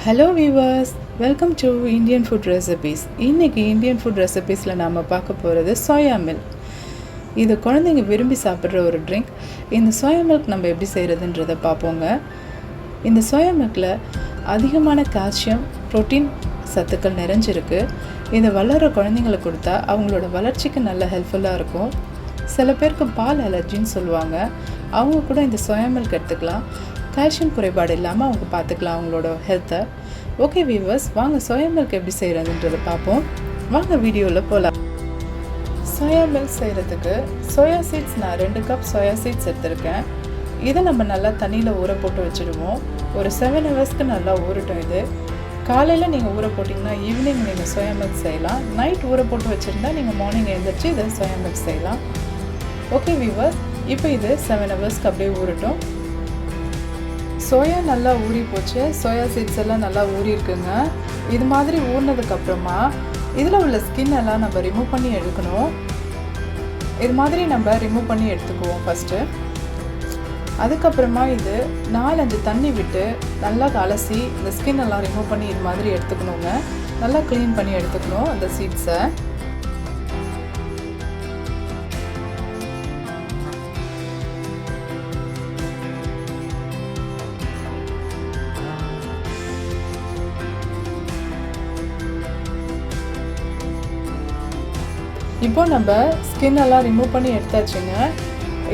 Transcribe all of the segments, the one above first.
Hello viewers, welcome to Indian food recipes. இன்றைக்கி Indian food ரெசிபீஸில் நாம் பார்க்க போகிறது சோயா மில்க். இது குழந்தைங்க விரும்பி சாப்பிட்ற ஒரு ட்ரிங்க். இந்த சோயா மில்க் நம்ம எப்படி செய்கிறதுன்றதை பார்ப்போங்க. இந்த சோயா மில்கில் அதிகமான கால்சியம், புரோட்டீன் சத்துக்கள் நிறைஞ்சிருக்கு. இதை வளர்கிற குழந்தைங்களுக்கு கொடுத்தா அவங்களோட வளர்ச்சிக்கு நல்ல ஹெல்ப்ஃபுல்லாக இருக்கும். சில பேருக்கு பால் அலர்ஜின்னு சொல்லுவாங்க, அவங்க கூட இந்த சோயா மில்க் எடுத்துக்கலாம். கால்சியம் குறைபாடு இல்லாமல் அவங்க பார்த்துக்கலாம் அவங்களோட ஹெல்த்தை. ஓகே வீவர்ஸ், வாங்க சோயா மில்க் எப்படி செய்கிறதுன்றதை பார்ப்போம். வாங்க வீடியோவில் போகலாம். சோயா மில்க் செய்கிறதுக்கு சோயா சீட்ஸ் நான் 2 கப் சோயா சீட்ஸ் எடுத்திருக்கேன். இதை நம்ம நல்லா தண்ணியில் ஊற போட்டு வச்சுடுவோம். ஒரு 7 ஹவர்ஸ்க்கு நல்லா ஊறட்டும். இது காலையில் நீங்கள் ஊற போட்டிங்கன்னா ஈவினிங் நீங்கள் சோயா மில்க் செய்யலாம். நைட் ஊற போட்டு வச்சுருந்தா நீங்கள் மார்னிங் எழுந்திரிச்சு இதை சோயா மில்க் செய்யலாம். ஓகே வீவர்ஸ், இப்போ இது 7 ஹவர்ஸ்க்கு அப்படியே ஊறட்டும். சோயா நல்லா ஊறி போச்சு. சோயா சீட்ஸ் எல்லாம் நல்லா ஊறி இருக்குங்க. இது மாதிரி ஊறினதுக்கப்புறமா இதில் உள்ள ஸ்கின் எல்லாம் நம்ம ரிமூவ் பண்ணி எடுக்கணும். இது மாதிரி நம்ம ரிமூவ் பண்ணி எடுத்துக்குவோம் ஃபஸ்ட்டு. அதுக்கப்புறமா இது 4-5 தண்ணி விட்டு நல்லா அலசி இந்த ஸ்கின் எல்லாம் ரிமூவ் பண்ணி இது மாதிரி எடுத்துக்கணுங்க. நல்லா க்ளீன் பண்ணி எடுத்துக்கணும் அந்த சீட்ஸை. இப்போ நம்ம ஸ்கின் எல்லாம் ரிமூவ் பண்ணி எடுத்தாச்சுங்க.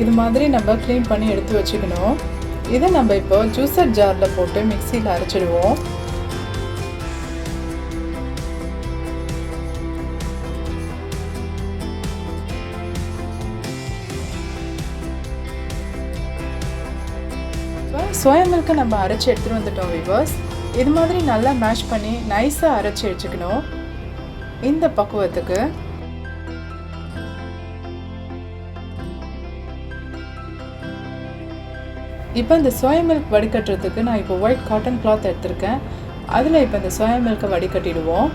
இது மாதிரி நம்ம க்ளீன் பண்ணி எடுத்து வச்சுக்கணும். இதை நம்ம இப்போ ஜூஸர் ஜாரில் போட்டு மிக்சியில் அரைச்சிடுவோம். இப்போ சோயா மில்க்கை நம்ம அரைச்சி எடுத்துகிட்டு வந்துட்டோம் வீவர்ஸ். இது மாதிரி நல்லா மேஷ் பண்ணி நைஸாக அரைச்சி வச்சுக்கணும். இந்த பக்குவத்துக்கு இப்போ இந்த சோயா மில்க் வடிகட்டுறதுக்கு நான் இப்போ ஒயிட் காட்டன் கிளாத் எடுத்திருக்கேன். அதில் இப்போ இந்த சோயா மில்க்கை வடிகட்டிடுவோம்.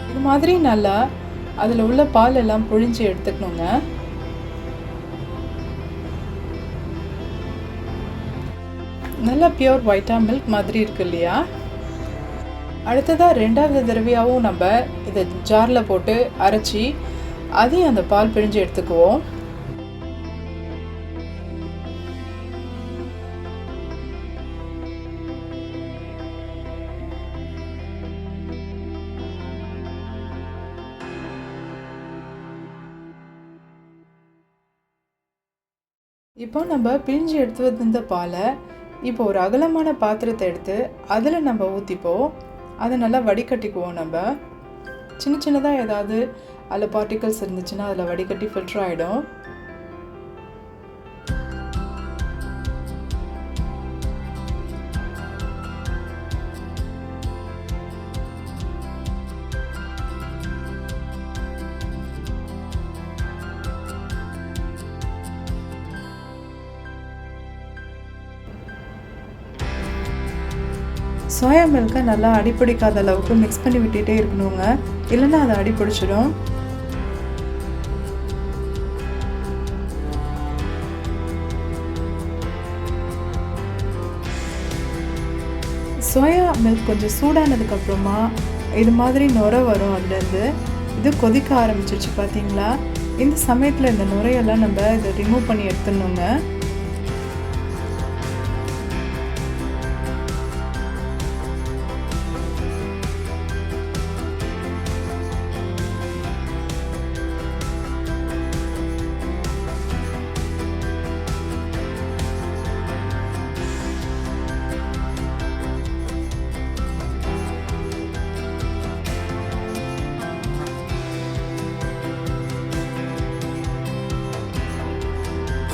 இது மாதிரி நல்லா அதில் உள்ள பால் எல்லாம் புழிஞ்சு எடுத்துக்கணுங்க. நல்லா பியூர் ஒயிட்டா மில்க் மாதிரி இருக்கு இல்லையா? அடுத்ததாக 2வது தடவையாகவும் நம்ம இதை ஜாரில் போட்டு அரைச்சி அதையும் அந்த பால் பிழிஞ்சு எடுத்துக்குவோம். இப்போ நம்ம பிழிஞ்சு எடுத்து வந்த பாலை இப்போ ஒரு அகலமான பாத்திரத்தை எடுத்து அதில் நம்ம ஊற்றிப்போம். அதை நல்லா வடிகட்டிக்குவோம். நம்ம சின்ன சின்னதாக ஏதாவது அதில் பார்ட்டிகல்ஸ் இருந்துச்சுன்னா அதில் வடிகட்டி ஃபில்டர் ஆகிடும். சோயா மில்கை நல்லா அடிப்பிடிக்காத அளவுக்கு மிக்ஸ் பண்ணி விட்டுட்டே இருக்கணுங்க, இல்லைன்னா அதை அடிப்பிடிச்சிடும். சோயா மில்க் கொஞ்சம் சூடானதுக்கப்புறமா இது மாதிரி நுரை வரும். அதுலேருந்து இது கொதிக்க ஆரம்பிச்சிருச்சு பார்த்தீங்களா? இந்த சமயத்தில் இந்த நுரையெல்லாம் நம்ம இதை ரிமூவ் பண்ணி எடுத்துடணுங்க.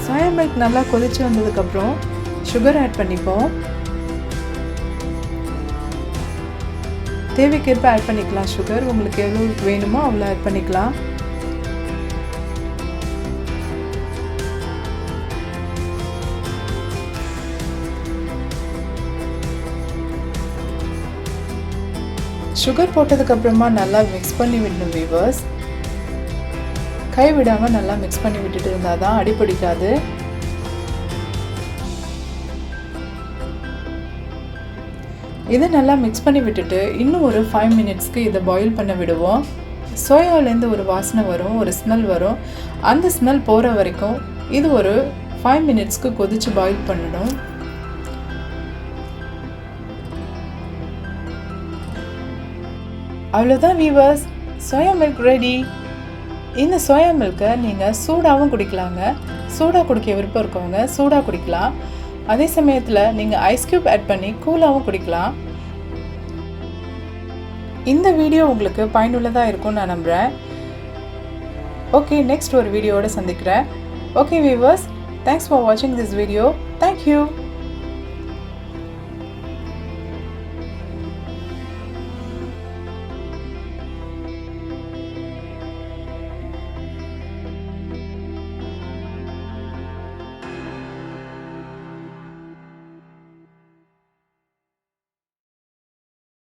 சோயா மில்க் நல்லா கொதிச்சு வந்ததுக்கப்புறம் சுகர் ஆட் பண்ணிப்போம். தேவைக்கேற்ப ஆட் பண்ணிக்கலாம். சுகர் உங்களுக்கு எவ்வளோ வேணுமோ அவ்வளோ ஆட் பண்ணிக்கலாம். சுகர் போட்டதுக்கப்புறமா நல்லா மிக்ஸ் பண்ணி விடணும் வீவர்ஸ். கை விடாமல் நல்லா மிக்ஸ் பண்ணி விட்டுட்டு இருந்தால் தான் அடி பிடிக்காது. இதை நல்லா மிக்ஸ் பண்ணி விட்டுட்டு இன்னும் ஒரு 5 மினிட்ஸ்க்கு இதை பாயில் பண்ண விடுவோம். சோயாவிலேருந்து ஒரு வாசனை வரும், ஒரு ஸ்மெல் வரும். அந்த ஸ்மெல் போகிற வரைக்கும் இது ஒரு 5 மினிட்ஸ்க்கு கொதித்து பாயில் பண்ணணும். அவ்வளோதான் வீவர்ஸ், சோயா மில்க் ரெடி. இந்த சோயா மில்க்கை நீங்கள் சூடாகவும் குடிக்கலாங்க. சூடாக குடிக்க விருப்பம் இருக்கவங்க சூடாக குடிக்கலாம். அதே சமயத்தில் நீங்கள் ஐஸ் க்யூப் ஆட் பண்ணி கூலாகவும் குடிக்கலாம். இந்த வீடியோ உங்களுக்கு பயனுள்ளதாக இருக்கும்னு நான் நம்புகிறேன். ஓகே, நெக்ஸ்ட் ஒரு வீடியோவோட சந்திக்கிறேன். ஓகே வீவர்ஸ், தேங்க்ஸ் ஃபார் வாட்சிங் திஸ் வீடியோ. தேங்க்யூ.